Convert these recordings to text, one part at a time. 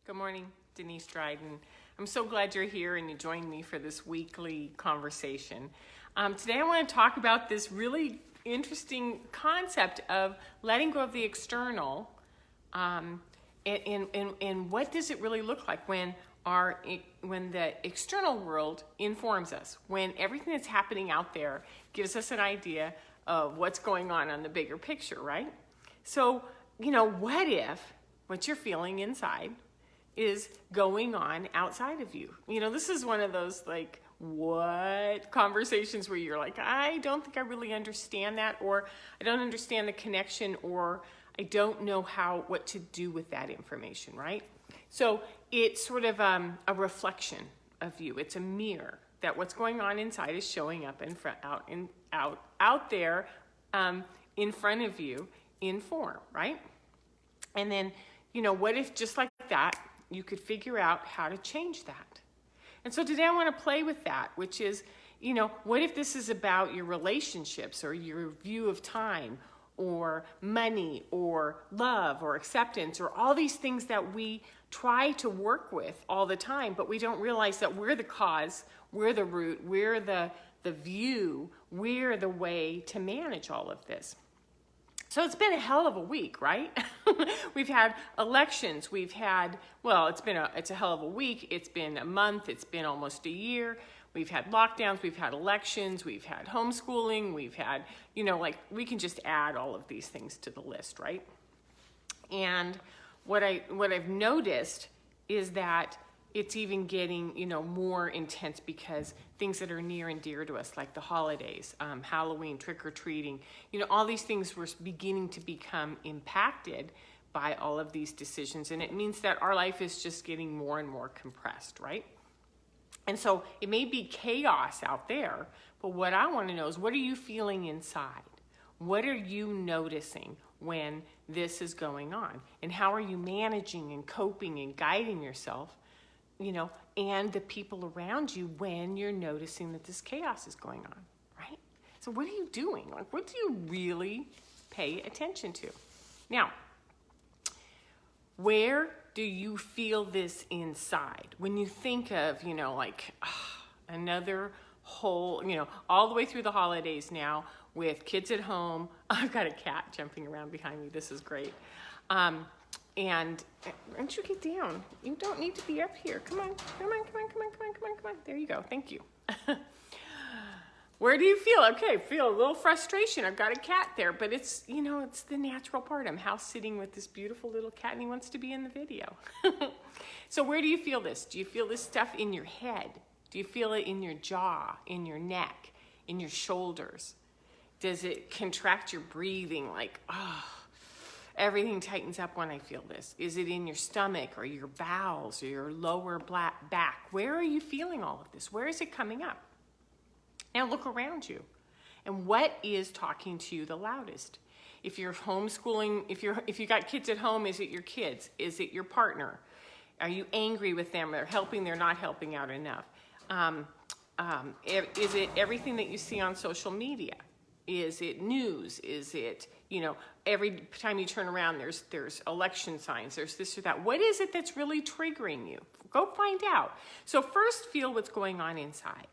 Good morning, Denise Dryden. I'm so glad you're here and you joined me for this weekly conversation. Today I want to talk about this really interesting concept of letting go of the external and what does it really look like when the external world informs us, when everything that's happening out there gives us an idea of what's going on the bigger picture, right? So, what if what you're feeling inside is going on outside of you? This is one of those what conversations where you're like, I don't think I really understand that, or I don't understand the connection, or I don't know what to do with that information, right? So it's sort of a reflection of you. It's a mirror that what's going on inside is showing up out there in front of you in form, right? And then, what if just like that, you could figure out how to change that? And so today I want to play with that, which is, what if this is about your relationships or your view of time or money or love or acceptance or all these things that we try to work with all the time, but we don't realize that we're the cause, we're the root, we're the view, we're the way to manage all of this. So it's been a hell of a week, right? We've had elections. We've had, it's a hell of a week. It's been a month. It's been almost a year. We've had lockdowns. We've had elections. We've had homeschooling. We've had, we can just add all of these things to the list, right? And what I've noticed is that it's even getting, more intense because things that are near and dear to us, like the holidays, Halloween, trick-or-treating, all these things were beginning to become impacted by all of these decisions. And it means that our life is just getting more and more compressed, right? And so it may be chaos out there, but what I want to know is, what are you feeling inside? What are you noticing when this is going on? And how are you managing and coping and guiding yourself, and the people around you when you're noticing that this chaos is going on, right? So what are you doing? What do you really pay attention to? Now, where do you feel this inside? When you think of, another whole, all the way through the holidays now with kids at home. I've got a cat jumping around behind me. This is great. And why don't you get down? You don't need to be up here. Come on. There you go. Thank you. Where do you feel? Okay, feel a little frustration. I've got a cat there, but it's, it's the natural part. I'm house sitting with this beautiful little cat and he wants to be in the video. So where do you feel this? Do you feel this stuff in your head? Do you feel it in your jaw, in your neck, in your shoulders? Does it contract your breathing everything tightens up when I feel this? Is it in your stomach or your bowels or your lower back? Where are you feeling all of this? Where is it coming up? Now look around you. And what is talking to you the loudest? If you're homeschooling, if you got kids at home, is it your kids? Is it your partner? Are you angry with them? They're not helping out enough. Is it everything that you see on social media? Is it news? Is it, every time you turn around, there's election signs, there's this or that. What is it that's really triggering you? Go find out. So first, feel what's going on inside,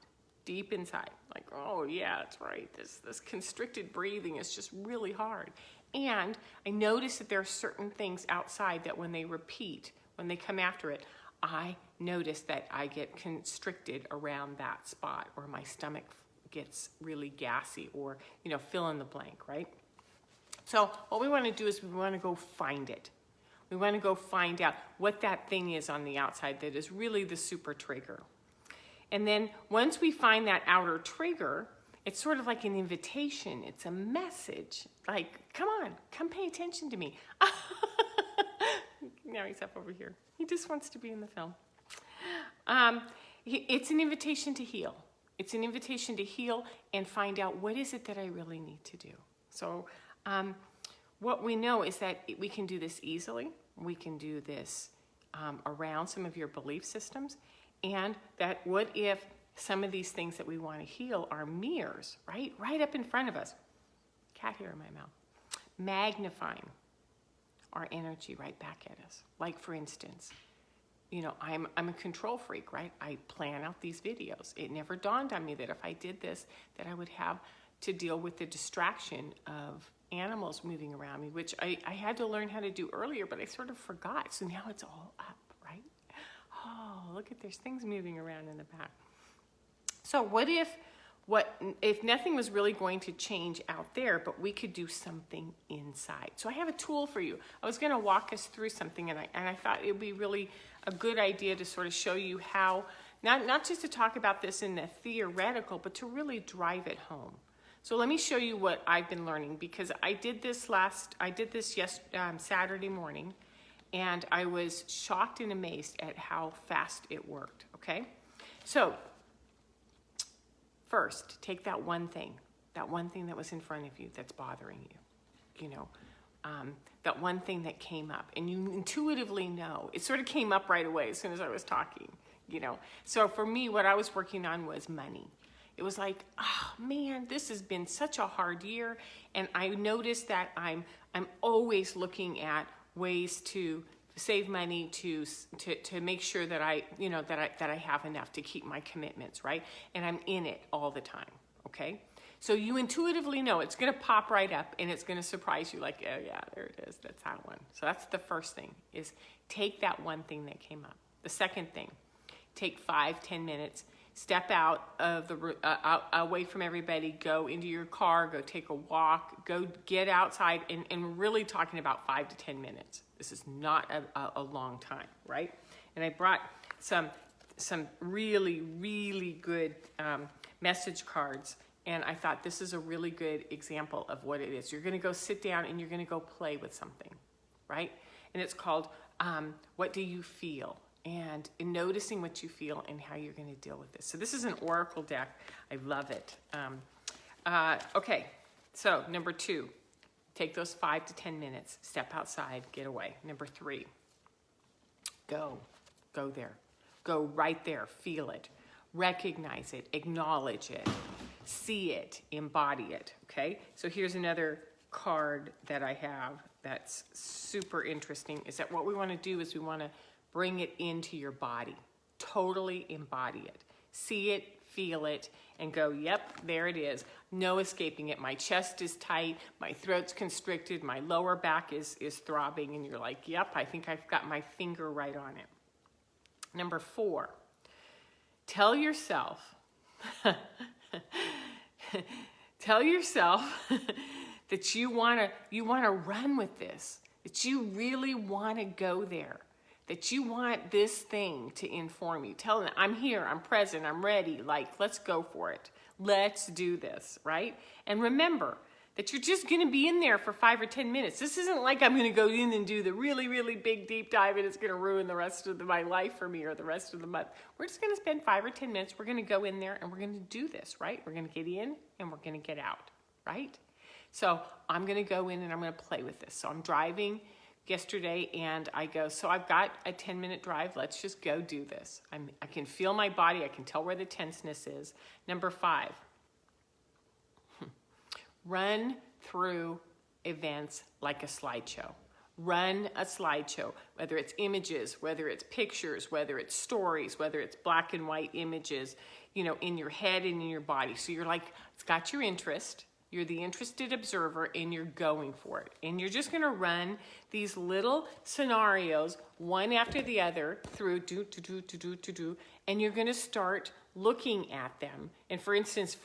deep inside. Oh yeah, that's right. This constricted breathing is just really hard. And I notice that there are certain things outside that when they repeat, when they come after it, I notice that I get constricted around that spot, or my stomach gets really gassy, or fill in the blank, right? So what we want to do is we want to go find it. We want to go find out what that thing is on the outside that is really the super trigger. And then once we find that outer trigger, it's sort of like an invitation. It's a message. Come on, come pay attention to me. Now he's up over here. He just wants to be in the film. It's an invitation to heal. It's an invitation to heal and find out, what is it that I really need to do? So what we know is that we can do this easily. We can do this around some of your belief systems. And that what if some of these things that we want to heal are mirrors, right up in front of us. Cat hair in my mouth. Magnifying our energy right back at us. Like, for instance, I'm a control freak, right? I plan out these videos. It never dawned on me that if I did this, that I would have to deal with the distraction of animals moving around me, which I had to learn how to do earlier, but I sort of forgot. So now it's all up, right? Oh, look at, there's things moving around in the back. So what if nothing was really going to change out there, but we could do something inside? So I have a tool for you. I was going to walk us through something, and I thought it would be really a good idea to sort of show you how, not just to talk about this in the theoretical, but to really drive it home. So let me show you what I've been learning, because I did this Saturday morning, and I was shocked and amazed at how fast it worked, okay? So first, take that one thing that was in front of you that's bothering you, that one thing that came up, and you intuitively know. It sort of came up right away as soon as I was talking, So for me, what I was working on was money. It was like, oh man, this has been such a hard year, and I noticed that I'm always looking at ways to save money to make sure that I have enough to keep my commitments, right? And I'm in it all the time, okay? So you intuitively know it's going to pop right up, and it's going to surprise you, like, oh yeah, there it is, that's that one. So that's the first thing, is take that one thing that came up. The second thing, take 5-10 minutes, step out of away from everybody, go into your car, go take a walk, go get outside, and really talking about 5 to 10 minutes. This is not a long time, right? And I brought some really, really good message cards, and I thought this is a really good example of what it is. You're gonna go sit down and you're gonna go play with something, right? And it's called, What Do You Feel? And in noticing what you feel and how you're going to deal with this. So this is an oracle deck. I love it. Okay, so number 2, take those 5 to 10 minutes, step outside, get away. Number 3, go there. Go right there, feel it, recognize it, acknowledge it, see it, embody it, okay? So here's another card that I have that's super interesting, is that what we want to do is we want to bring it into your body, totally embody it, see it, feel it, and go, yep, there it is. No escaping it. My chest is tight, my throat's constricted, my lower back is throbbing, and you're like, yep, I think I've got my finger right on it. Number 4, tell yourself that you wanna run with this, that you really wanna go there, that you want this thing to inform you. Tell them, I'm here, I'm present, I'm ready, like, let's go for it. Let's do this, right? And remember that you're just gonna be in there for 5 or 10 minutes. This isn't like I'm gonna go in and do the really, really big deep dive and it's gonna ruin the rest of my life for me or the rest of the month. We're just gonna spend 5 or 10 minutes, we're gonna go in there and we're gonna do this, right? We're gonna get in and we're gonna get out, right? So I'm gonna go in and I'm gonna play with this. So I'm driving yesterday and I go, so I've got a 10-minute drive, let's just go do this. I can feel my body, I can tell where the tenseness is. Number 5, run through events like a slideshow. Run a slideshow, whether it's images, whether it's pictures, whether it's stories, whether it's black and white images, in your head and in your body. So you're like, it's got your interest. You're the interested observer and you're going for it. And you're just gonna run these little scenarios, one after the other, through and you're gonna start looking at them. And for instance,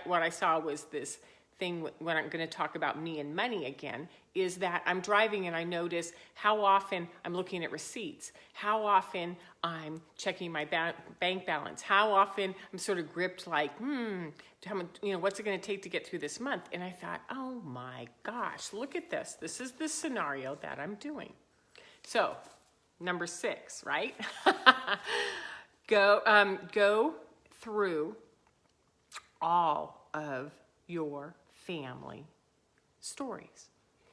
what I saw was this thing when I'm gonna talk about me and money again, is that I'm driving and I notice how often I'm looking at receipts, how often I'm checking my bank balance, how often I'm sort of gripped like, what's it gonna take to get through this month? And I thought, oh my gosh, look at this. This is the scenario that I'm doing. So, number 6, right? Go through all of your family stories.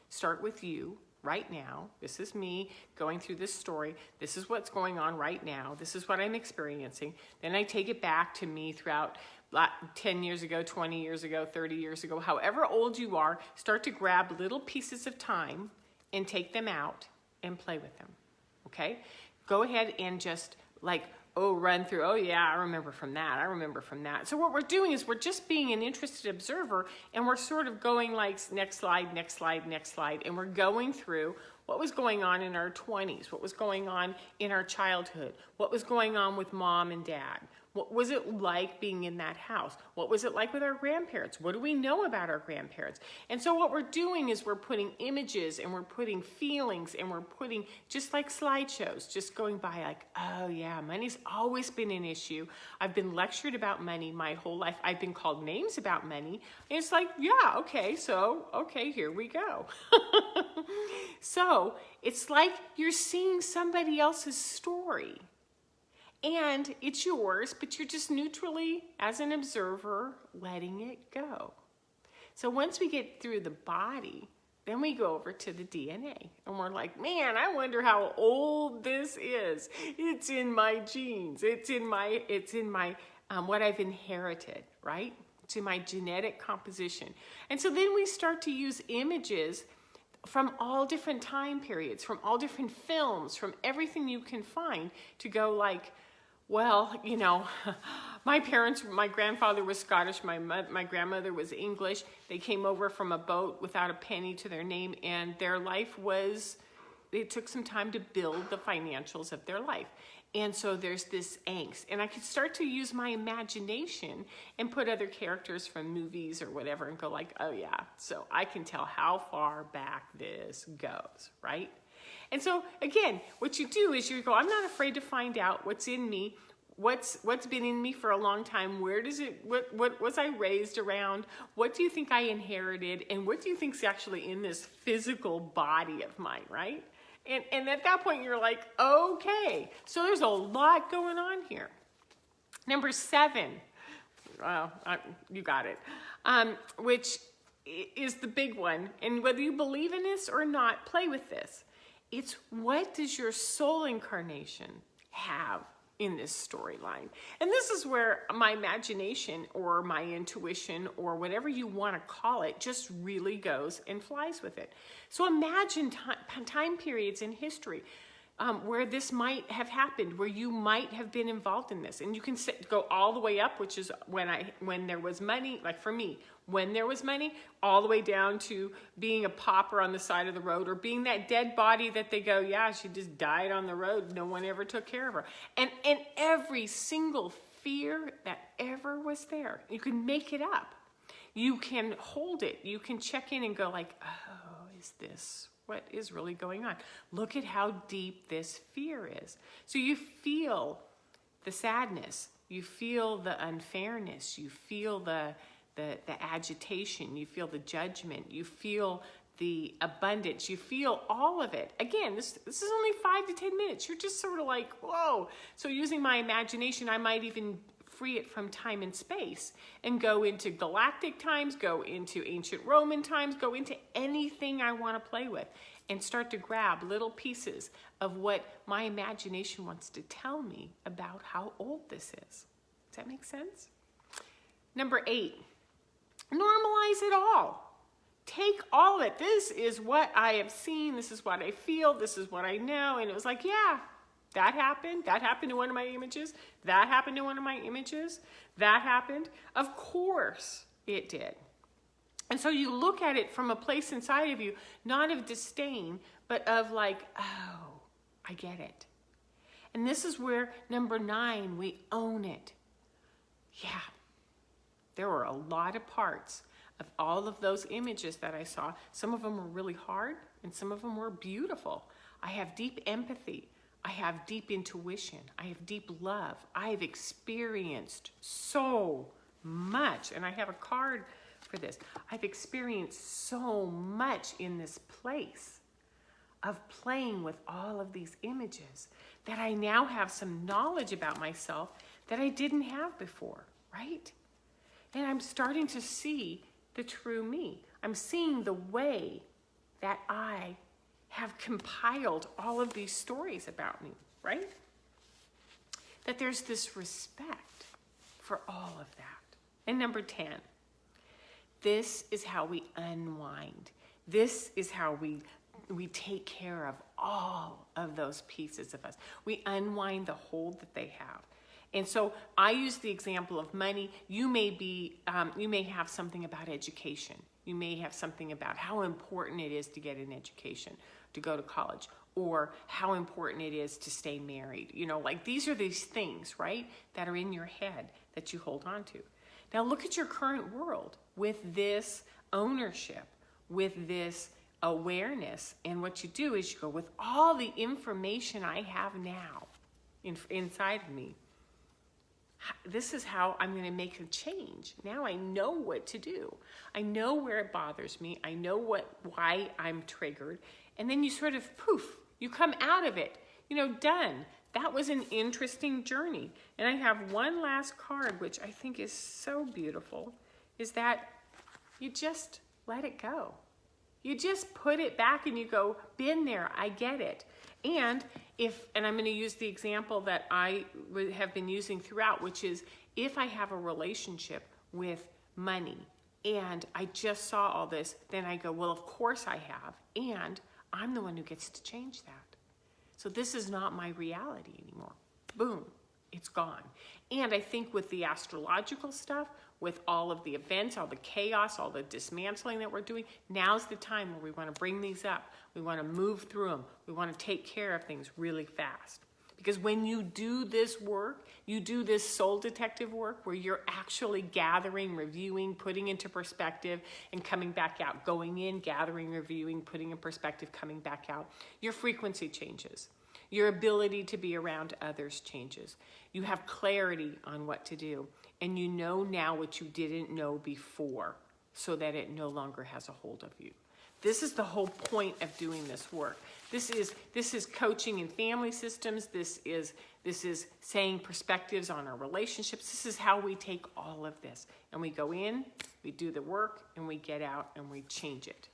Start with you right now. This is me going through this story. This is what's going on right now. This is what I'm experiencing. Then I take it back to me throughout 10 years ago, 20 years ago, 30 years ago, however old you are, start to grab little pieces of time and take them out and play with them, okay? go ahead and just like, run through, oh yeah, I remember from that, I remember from that. So what we're doing is we're just being an interested observer, and we're sort of going like next slide, next slide, next slide, and we're going through what was going on in our 20s, what was going on in our childhood, what was going on with mom and dad. What was it like being in that house? What was it like with our grandparents? What do we know about our grandparents? And so what we're doing is we're putting images and we're putting feelings and we're putting, just like slideshows, just going by like, oh yeah, money's always been an issue. I've been lectured about money my whole life. I've been called names about money. And it's like, yeah, okay, here we go. So it's like you're seeing somebody else's story. And it's yours, but you're just neutrally, as an observer, letting it go. So once we get through the body, then we go over to the DNA. And we're like, man, I wonder how old this is. It's in my genes. It's in my what I've inherited, right? It's in my genetic composition. And so then we start to use images from all different time periods, from all different films, from everything you can find to go like, well, you know, my grandfather was Scottish, my grandmother was English. They came over from a boat without a penny to their name, and their life it took some time to build the financials of their life. And so there's this angst. And I could start to use my imagination and put other characters from movies or whatever and go like, oh yeah, so I can tell how far back this goes, right? And so again, what you do is you go, I'm not afraid to find out what's in me, what's been in me for a long time. What was I raised around? What do you think I inherited? And what do you think's actually in this physical body of mine, right? And at that point you're like, okay, so there's a lot going on here. Number 7, you got it, which is the big one. And whether you believe in this or not, play with this. It's what does your soul incarnation have in this storyline? And this is where my imagination or my intuition or whatever you want to call it just really goes and flies with it. So imagine time periods in history where this might have happened, where you might have been involved in this. And you can go all the way up, which is when there was money, like for me, when there was money, all the way down to being a pauper on the side of the road, or being that dead body that they go, yeah, she just died on the road. No one ever took care of her. And every single fear that ever was there, you can make it up. You can hold it. You can check in and go like, oh, is this what is really going on? Look at how deep this fear is. So you feel the sadness, you feel the unfairness, you feel the agitation, you feel the judgment, you feel the abundance, you feel all of it. Again, this is only 5 to 10 minutes. You're just sort of like, whoa. So using my imagination, I might even free it from time and space and go into galactic times, go into ancient Roman times, go into anything I want to play with and start to grab little pieces of what my imagination wants to tell me about how old this is. Does that make sense? Number 8, normalize it all. Take all of it. This is what I have seen. This is what I feel. This is what I know. And it was like, yeah, that happened. That happened to one of my images. That happened to one of my images. That happened. Of course it did. And so you look at it from a place inside of you, not of disdain, but of like, oh, I get it. And this is where number 9, we own it. Yeah, there were a lot of parts of all of those images that I saw. Some of them were really hard and some of them were beautiful. I have deep empathy. I have deep intuition. I have deep love. I have experienced so much, and I have a card for this. I've experienced so much in this place of playing with all of these images that I now have some knowledge about myself that I didn't have before, right? And I'm starting to see the true me. I'm seeing the way that I have compiled all of these stories about me, right? That there's this respect for all of that. And number 10, this is how we unwind. This is how we we take care of all of those pieces of us. We unwind the hold that they have. And so I use the example of money. You may have something about education. You may have something about how important it is to get an education, to go to college, or how important it is to stay married. You know, like these are these things, right, that are in your head that you hold on to. Now look at your current world with this ownership, with this awareness. And what you do is you go, with all the information I have now inside of me, this is how I'm going to make a change. Now I know what to do. I know where it bothers me. I know why I'm triggered. And then you sort of poof, you come out of it, you know, done. That was an interesting journey. And I have one last card, which I think is so beautiful, is that you just let it go. You just put it back and you go, been there, I get it. And I'm going to use the example that I have been using throughout, which is if I have a relationship with money and I just saw all this, then I go, well, of course I have. And I'm the one who gets to change that. So this is not my reality anymore. Boom, it's gone. And I think with the astrological stuff, with all of the events, all the chaos, all the dismantling that we're doing, now's the time where we want to bring these up. We want to move through them. We want to take care of things really fast. Because when you do this work, you do this soul detective work where you're actually gathering, reviewing, putting into perspective, and coming back out. Going in, gathering, reviewing, putting in perspective, coming back out. Your frequency changes. Your ability to be around others changes. You have clarity on what to do. And you know now what you didn't know before, so that it no longer has a hold of you. This is the whole point of doing this work. This is coaching in family systems. This is saying perspectives on our relationships. This is how we take all of this and we go in, we do the work, and we get out and we change it.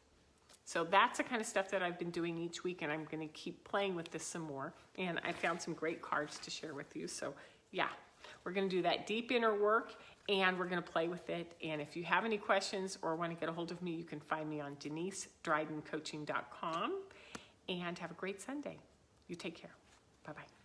So that's the kind of stuff that I've been doing each week, and I'm going to keep playing with this some more. And I found some great cards to share with you. So yeah, we're going to do that deep inner work, and we're going to play with it. And if you have any questions or want to get a hold of me, you can find me on DeniseDrydenCoaching.com. And have a great Sunday. You take care. Bye-bye.